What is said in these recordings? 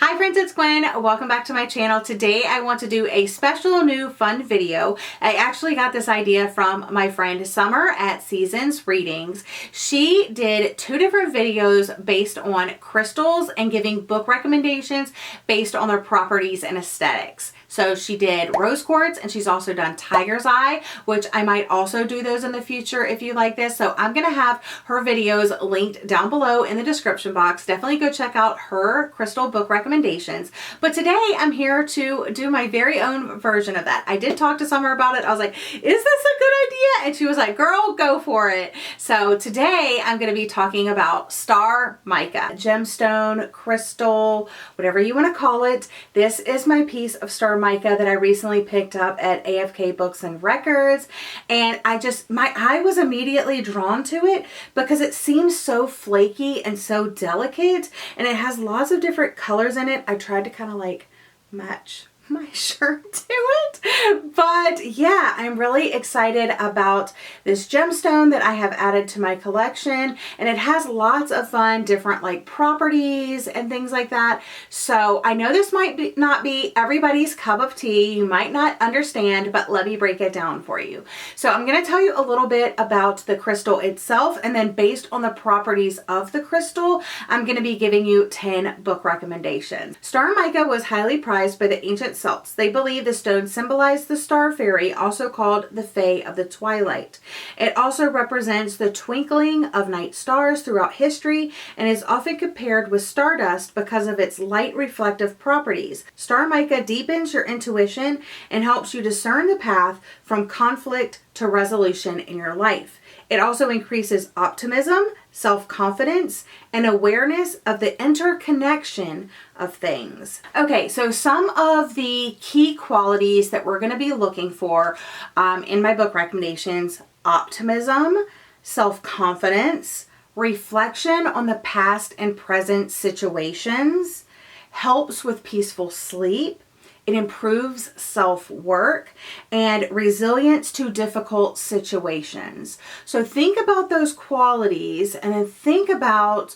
Hi friends, it's Gwen. Welcome back to my channel. Today I want to do a special new fun video. I actually got this idea from my friend Summer at Seasons Readings. She did 2 different videos based on crystals and giving book recommendations based on their properties and aesthetics. So she did rose quartz and she's also done tiger's eye, which I might also do those in the future if you like this. So I'm going to have her videos linked down below in the description box. Definitely go check out her crystal book recommendations. But today I'm here to do my very own version of that. I did talk to Summer about it. I was like, is this a good idea? And she was like, girl, go for it. So today I'm going to be talking about Star Mica, gemstone, crystal, whatever you want to call it. This is my piece of Star Mica that I recently picked up at AFK Books and Records, and my eye was immediately drawn to it because it seems so flaky and so delicate, and it has lots of different colors in it. I tried to kind of like match my shirt to it, but yeah, I'm really excited about this gemstone that I have added to my collection, and it has lots of fun different like properties and things like that. So I know this might not be everybody's cup of tea, you might not understand, but let me break it down for you. So I'm going to tell you a little bit about the crystal itself, and then based on the properties of the crystal, I'm going to be giving you 10 book recommendations. Star Mica was highly prized by the ancient Celts. They believe the stone symbolized the star fairy, also called the Fae of the Twilight. It also represents the twinkling of night stars throughout history and is often compared with stardust because of its light reflective properties. Star Mica deepens your intuition and helps you discern the path from conflict to resolution in your life. It also increases optimism, self-confidence, and awareness of the interconnection of things. Okay, so some of the key qualities that we're going to be looking for in my book recommendations: optimism, self-confidence, reflection on the past and present situations, helps with peaceful sleep, it improves self-work, and resilience to difficult situations. So think about those qualities and then think about,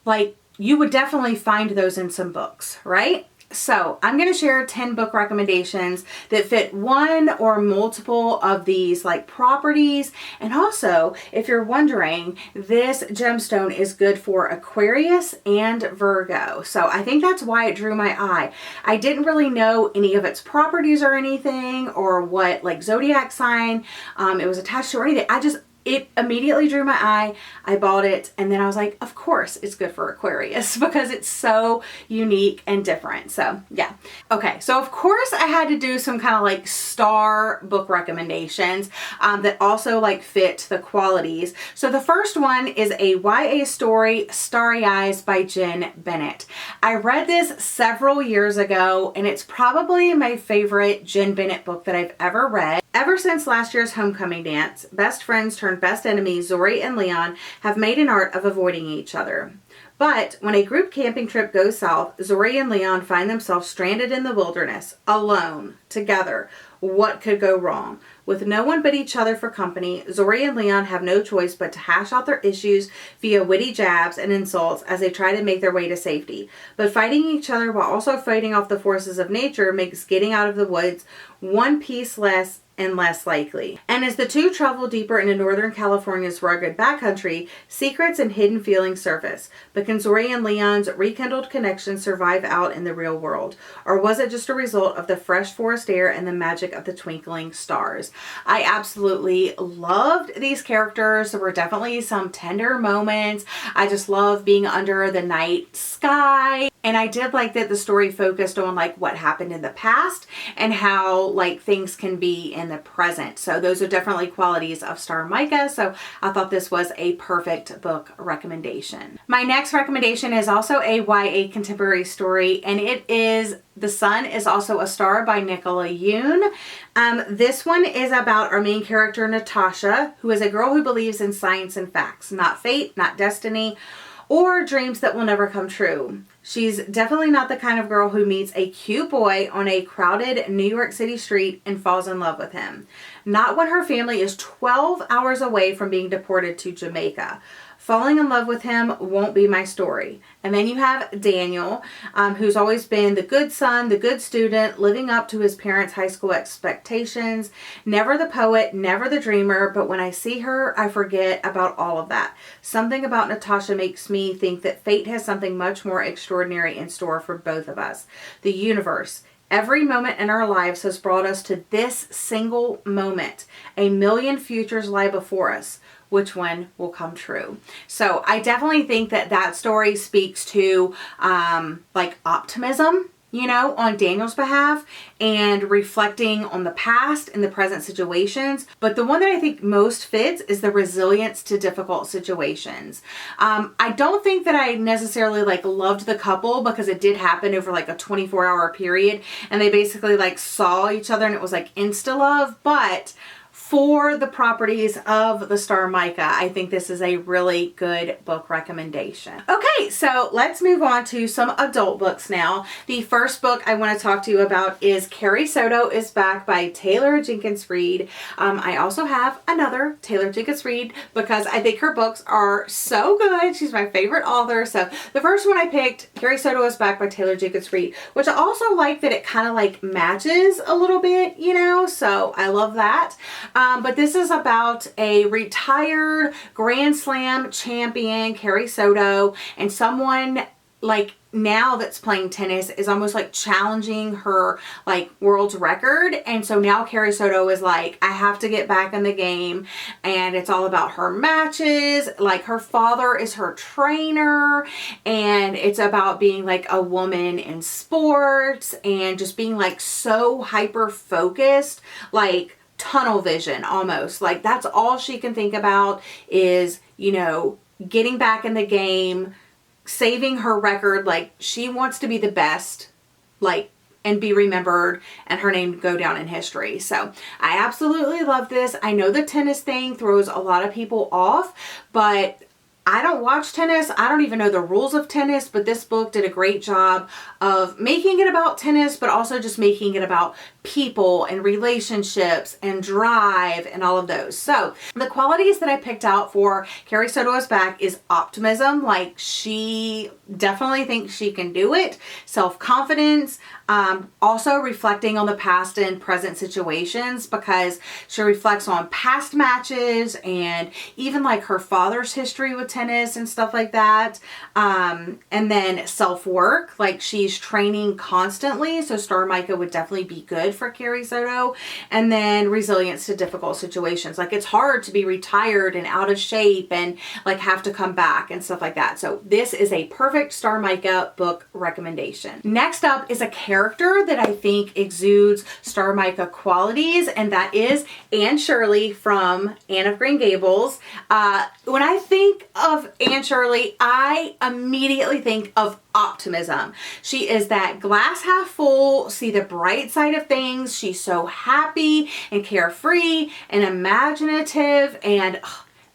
like, you would definitely find those in some books, right? So I'm going to share 10 book recommendations that fit one or multiple of these like properties. And also, if you're wondering, this gemstone is good for Aquarius and Virgo. So I think that's why it drew my eye. I didn't really know any of its properties or anything, or what like zodiac sign it was attached to or anything. It immediately drew my eye. I bought it, and then I was like, of course it's good for Aquarius because it's so unique and different. So yeah. Okay, so of course I had to do some kind of like star book recommendations that also like fit the qualities. So the first one is a YA story, Starry Eyes by Jen Bennett. I read this several years ago, and it's probably my favorite Jen Bennett book that I've ever read. Ever since last year's homecoming dance, best friends turned best enemies Zori and Leon have made an art of avoiding each other. But when a group camping trip goes south, Zori and Leon find themselves stranded in the wilderness, alone, together. What could go wrong? With no one but each other for company, Zori and Leon have no choice but to hash out their issues via witty jabs and insults as they try to make their way to safety. But fighting each other while also fighting off the forces of nature makes getting out of the woods one piece less and less likely. And as the two travel deeper into Northern California's rugged backcountry, secrets and hidden feelings surface. But can Zori and Leon's rekindled connection survive out in the real world? Or was it just a result of the fresh forest air and the magic of the twinkling stars? I absolutely loved these characters. There were definitely some tender moments. I just love being under the night sky. And I did like that the story focused on like what happened in the past and how like things can be in the present. So those are definitely qualities of Star Mica. So I thought this was a perfect book recommendation. My next recommendation is also a YA contemporary story, and it is The Sun is Also a Star by Nicola Yoon. This one is about our main character, Natasha, who is a girl who believes in science and facts, not fate, not destiny, or dreams that will never come true. She's definitely not the kind of girl who meets a cute boy on a crowded New York City street and falls in love with him. Not when her family is 12 hours away from being deported to Jamaica. Falling in love with him won't be my story. And then you have Daniel, who's always been the good son, the good student, living up to his parents' high school expectations. Never the poet, never the dreamer, but when I see her, I forget about all of that. Something about Natasha makes me think that fate has something much more extraordinary in store for both of us. The universe. Every moment in our lives has brought us to this single moment. A million futures lie before us. Which one will come true? So I definitely think that that story speaks to like optimism, you know, on Daniel's behalf and reflecting on the past and the present situations. But the one that I think most fits is the resilience to difficult situations. I don't think that I necessarily like loved the couple because it did happen over like a 24-hour period and they basically like saw each other and it was like insta love, but for the properties of the Star Mica, I think this is a really good book recommendation. Okay, so let's move on to some adult books now. The first book I want to talk to you about is Carrie Soto is Back by Taylor Jenkins Reid. I also have another Taylor Jenkins Reid because I think her books are so good. She's my favorite author. So the first one I picked, Carrie Soto is Back by Taylor Jenkins Reid, which I also like that it kind of like matches a little bit, you know, so I love that. But this is about a retired Grand Slam champion, Carrie Soto, and someone like now that's playing tennis is almost like challenging her like world's record. And so now Carrie Soto is like, I have to get back in the game. And it's all about her matches. Like her father is her trainer. And it's about being like a woman in sports and just being like so hyper focused, like tunnel vision almost. Like that's all she can think about is, you know, getting back in the game, saving her record. Like she wants to be the best, like, and be remembered and her name go down in history. So I absolutely love this. I know the tennis thing throws a lot of people off, but I don't watch tennis. I don't even know the rules of tennis, but this book did a great job of making it about tennis, but also just making it about people and relationships and drive and all of those. So the qualities that I picked out for Carrie Soto is Back is optimism. Like she definitely thinks she can do it. Self-confidence, also reflecting on the past and present situations because she reflects on past matches and even like her father's history with tennis and stuff like that. And then self-work, like she's training constantly. So Star Mica would definitely be good for Carrie Soto. And then resilience to difficult situations. Like it's hard to be retired and out of shape and like have to come back and stuff like that. So this is a perfect Star Mica book recommendation. Next up is a character that I think exudes Star Mica qualities, and that is Anne Shirley from Anne of Green Gables. When I think of Anne Shirley, I immediately think of optimism. She is that glass half full, see the bright side of things. She's so happy and carefree and imaginative, and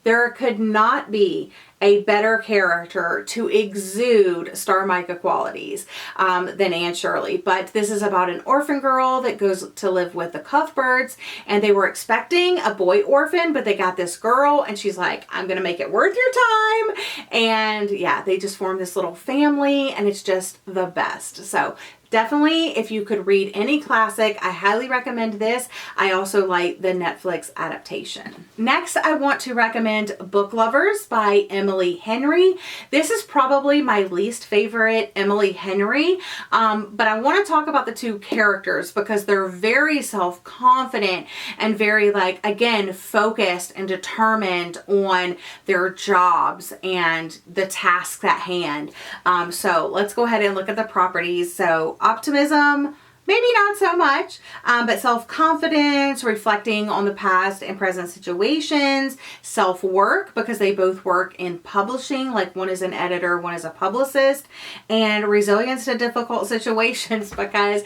there could not be a better character to exude Star Mica qualities than Anne Shirley. But this is about an orphan girl that goes to live with the Cuthberts, and they were expecting a boy orphan, but they got this girl, and she's like, I'm gonna make it worth your time. And yeah, they just form this little family, and it's just the best. So definitely, if you could read any classic, I highly recommend this. I also like the Netflix adaptation. Next, I want to recommend Book Lovers by Emily Henry. This is probably my least favorite Emily Henry, but I want to talk about the two characters because they're very self-confident and very, like, again, focused and determined on their jobs and the tasks at hand. So let's go ahead and look at the properties. So optimism, maybe not so much, but self-confidence, reflecting on the past and present situations, self-work, because they both work in publishing, like one is an editor, one is a publicist, and resilience to difficult situations, because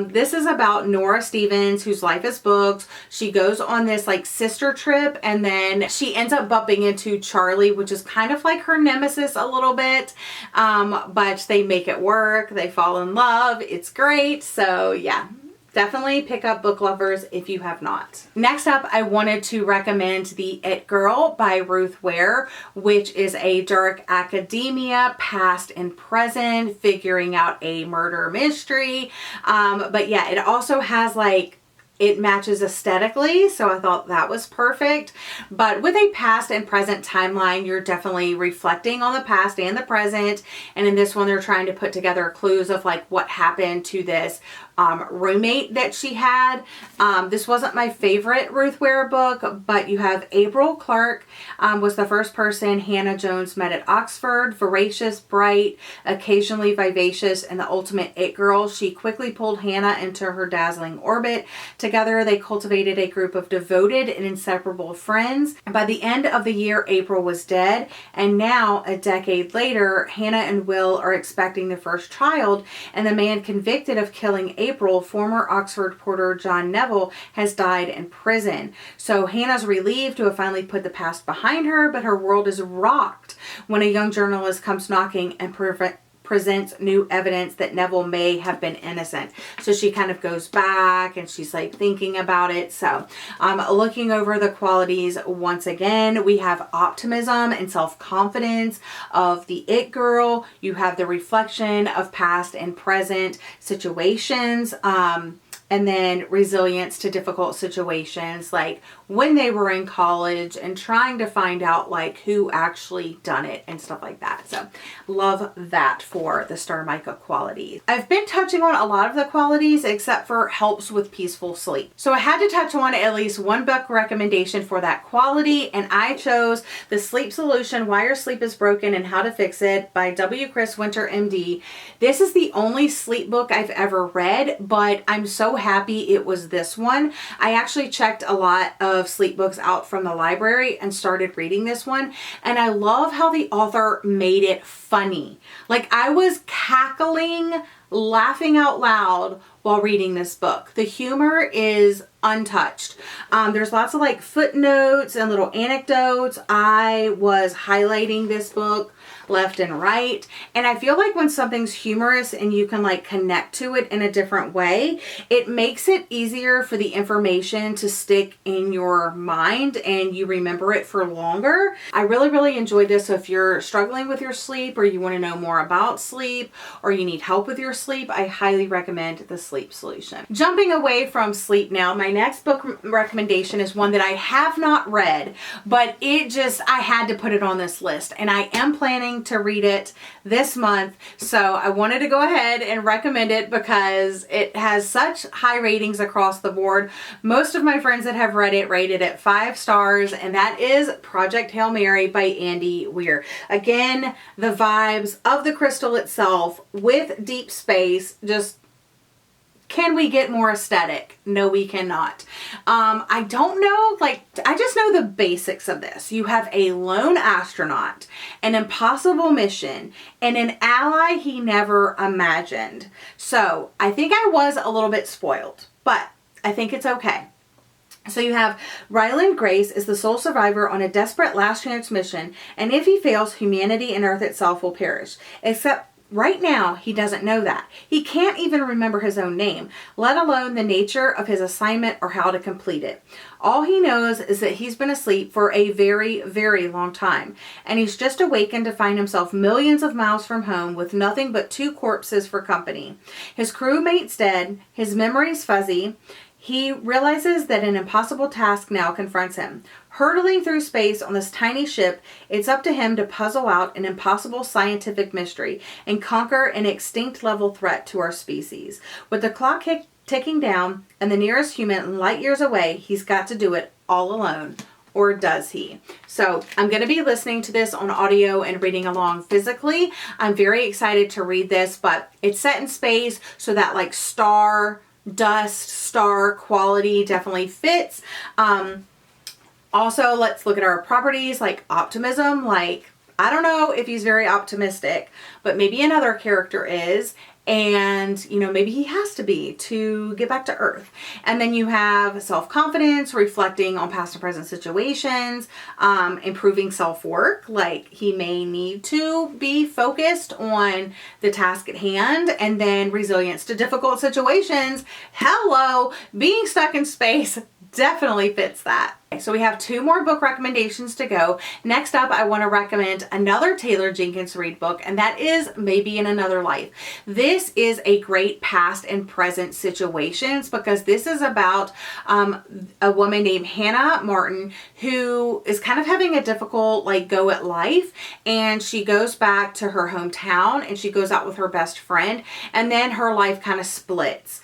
this is about Nora Stevens, whose life is books. She goes on this like sister trip, and then she ends up bumping into Charlie, which is kind of like her nemesis a little bit, but they make it work. They fall in love. It's great. So yeah, definitely pick up, book lovers, if you have not. Next up, I wanted to recommend The It Girl by Ruth Ware, which is a dark academia, past and present, figuring out a murder mystery. But yeah, it also has like, it matches aesthetically, so I thought that was perfect. But with a past and present timeline, you're definitely reflecting on the past and the present. And in this one, they're trying to put together clues of like what happened to this roommate that she had. This wasn't my favorite Ruth Ware book, but you have April Clark was the first person Hannah Jones met at Oxford. Voracious, bright, occasionally vivacious, and the ultimate it girl. She quickly pulled Hannah into her dazzling orbit. Together, they cultivated a group of devoted and inseparable friends. And by the end of the year, April was dead. And now, a decade later, Hannah and Will are expecting their first child, and the man convicted of killing April, former Oxford porter John Neville, has died in prison. So Hannah's relieved to have finally put the past behind her, but her world is rocked when a young journalist comes knocking and presents new evidence that Neville may have been innocent. So she kind of goes back and she's like thinking about it. So looking over the qualities once again, we have optimism and self-confidence of the it girl. You have the reflection of past and present situations. And then resilience to difficult situations, like when they were in college and trying to find out like who actually done it and stuff like that. So love that for the Star Mica qualities. I've been touching on a lot of the qualities except for helps with peaceful sleep. So I had to touch on at least one book recommendation for that quality, and I chose The Sleep Solution: Why Your Sleep is Broken and How to Fix It by W. Chris Winter, MD. This is the only sleep book I've ever read, but I'm so happy it was this one. I actually checked a lot of sleep books out from the library and started reading this one, and I love how the author made it funny. Like, I was cackling, laughing out loud while reading this book. The humor is untouched. There's lots of like footnotes and little anecdotes. I was highlighting this book left and right, and I feel like when something's humorous and you can like connect to it in a different way, it makes it easier for the information to stick in your mind and you remember it for longer. I really enjoyed this. So if you're struggling with your sleep, or you want to know more about sleep, or you need help with your sleep, I highly recommend The Sleep Solution. Jumping away from sleep now, my next book recommendation is one that I have not read, but I had to put it on this list, and I am planning to read it this month. So I wanted to go ahead and recommend it because it has such high ratings across the board. Most of my friends that have read it rated it 5 stars, and that is Project Hail Mary by Andy Weir. Again, the vibes of the crystal itself with deep space, just, can we get more aesthetic? No, we cannot. I don't know, like, I just know the basics of this. You have a lone astronaut, an impossible mission, and an ally he never imagined. So I think I was a little bit spoiled, but I think it's okay. So you have Ryland Grace is the sole survivor on a desperate last chance mission, and if he fails, humanity and Earth itself will perish. Except right now, he doesn't know that. He can't even remember his own name, let alone the nature of his assignment or how to complete it. All he knows is that he's been asleep for a very long time, and he's just awakened to find himself millions of miles from home with nothing but 2 corpses for company. His crewmate's dead, his memory's fuzzy. He realizes that an impossible task now confronts him. Hurtling through space on this tiny ship, it's up to him to puzzle out an impossible scientific mystery and conquer an extinct level threat to our species. With the clock ticking down and the nearest human light years away, he's got to do it all alone or does he? So I'm going to be listening to this on audio and reading along physically. I'm very excited to read this, but it's set in space, so that like star, dust, star quality definitely fits. Also, let's look at our properties like optimism. Like, I don't know if he's very optimistic, but maybe another character is. And, you know, maybe he has to be to get back to Earth. And then you have self-confidence, reflecting on past and present situations, improving self-work. Like, he may need to be focused on the task at hand. And then resilience to difficult situations. Hello, being stuck in space definitely fits that. So we have 2 more book recommendations to go. Next up, I want to recommend another Taylor Jenkins Reid book, and that is Maybe in Another Life. This is a great past and present situations, because this is about a woman named Hannah Martin who is kind of having a difficult go at life, and she goes back to her hometown and she goes out with her best friend, and then her life kind of splits.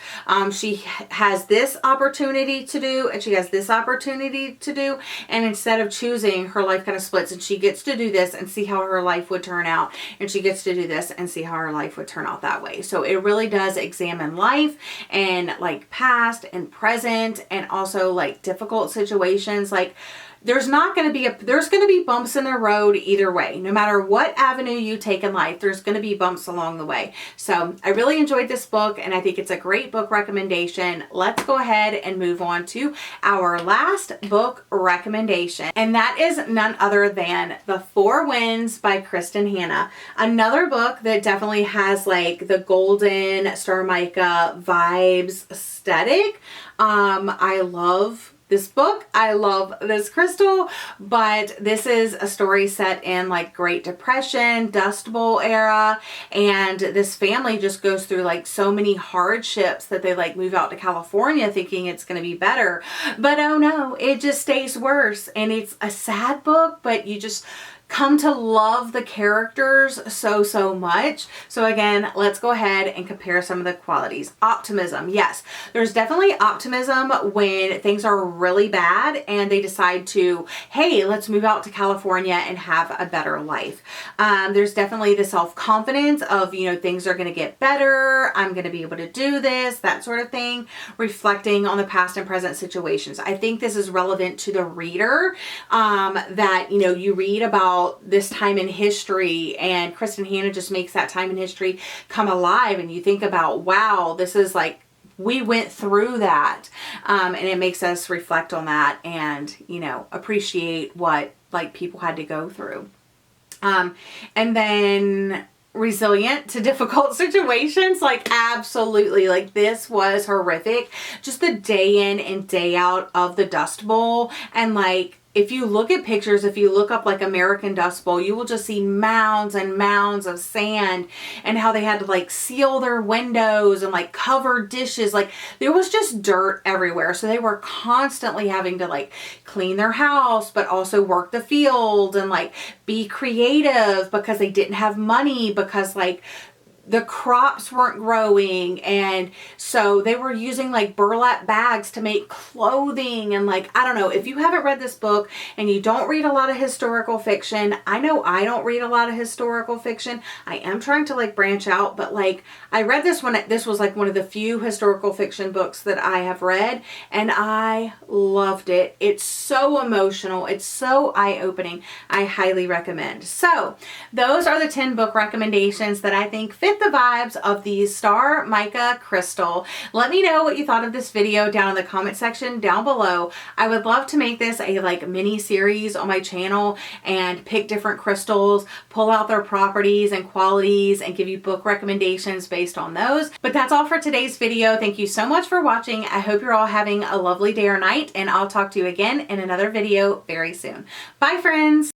She has this opportunity to do and she has this opportunity to do, and instead of choosing, her life kind of splits, and she gets to do this and see how her life would turn out, and she gets to do this and see how her life would turn out that way. So it really does examine life and like past and present, and also like difficult situations. Like, there's going to be bumps in the road either way. No matter what avenue you take in life, there's going to be bumps along the way. So I really enjoyed this book, and I think it's a great book recommendation. Let's go ahead and move on to our last book recommendation, and that is none other than The 4 Winds by Kristin Hannah. Another book that definitely has like the golden Star Mica vibes aesthetic. I love this book. I love this crystal, but this is a story set in like Great Depression, Dust Bowl era, and this family just goes through like so many hardships that they like move out to California thinking it's going to be better, but oh no, it just stays worse. And it's a sad book, but you just come to love the characters so much. So again, let's go ahead and compare some of the qualities. Optimism. Yes, there's definitely optimism when things are really bad and they decide to, hey, let's move out to California and have a better life. There's definitely the self-confidence of, you know, things are going to get better. I'm going to be able to do this, that sort of thing. Reflecting on the past and present situations. I think this is relevant to the reader, that, you know, you read about this time in history, and Kristin Hannah just makes that time in history come alive, and you think about, wow, this is like, we went through that, and it makes us reflect on that and, you know, appreciate what like people had to go through. And then resilient to difficult situations. Like, absolutely, like this was horrific, just the day in and day out of the Dust Bowl. And like, if you look at pictures, if you look up like American Dust Bowl, you will just see mounds and mounds of sand, and how they had to like seal their windows and like cover dishes. Like, there was just dirt everywhere. So they were constantly having to like clean their house, but also work the field and like be creative, because they didn't have money, because like the crops weren't growing, and so they were using like burlap bags to make clothing. And like, I don't know, if you haven't read this book and you don't read a lot of historical fiction, I know I don't read a lot of historical fiction. I am trying to like branch out, but like, I read this one. This was like one of the few historical fiction books that I have read, and I loved it. It's so emotional. It's so eye-opening. I highly recommend. So those are the 10 book recommendations that I think fit the vibes of the Star Mica crystal. Let me know what you thought of this video down in the comment section down below. I would love to make this a like mini series on my channel and pick different crystals, pull out their properties and qualities, and give you book recommendations based on those. But that's all for today's video. Thank you so much for watching. I hope you're all having a lovely day or night, and I'll talk to you again in another video very soon. Bye, friends.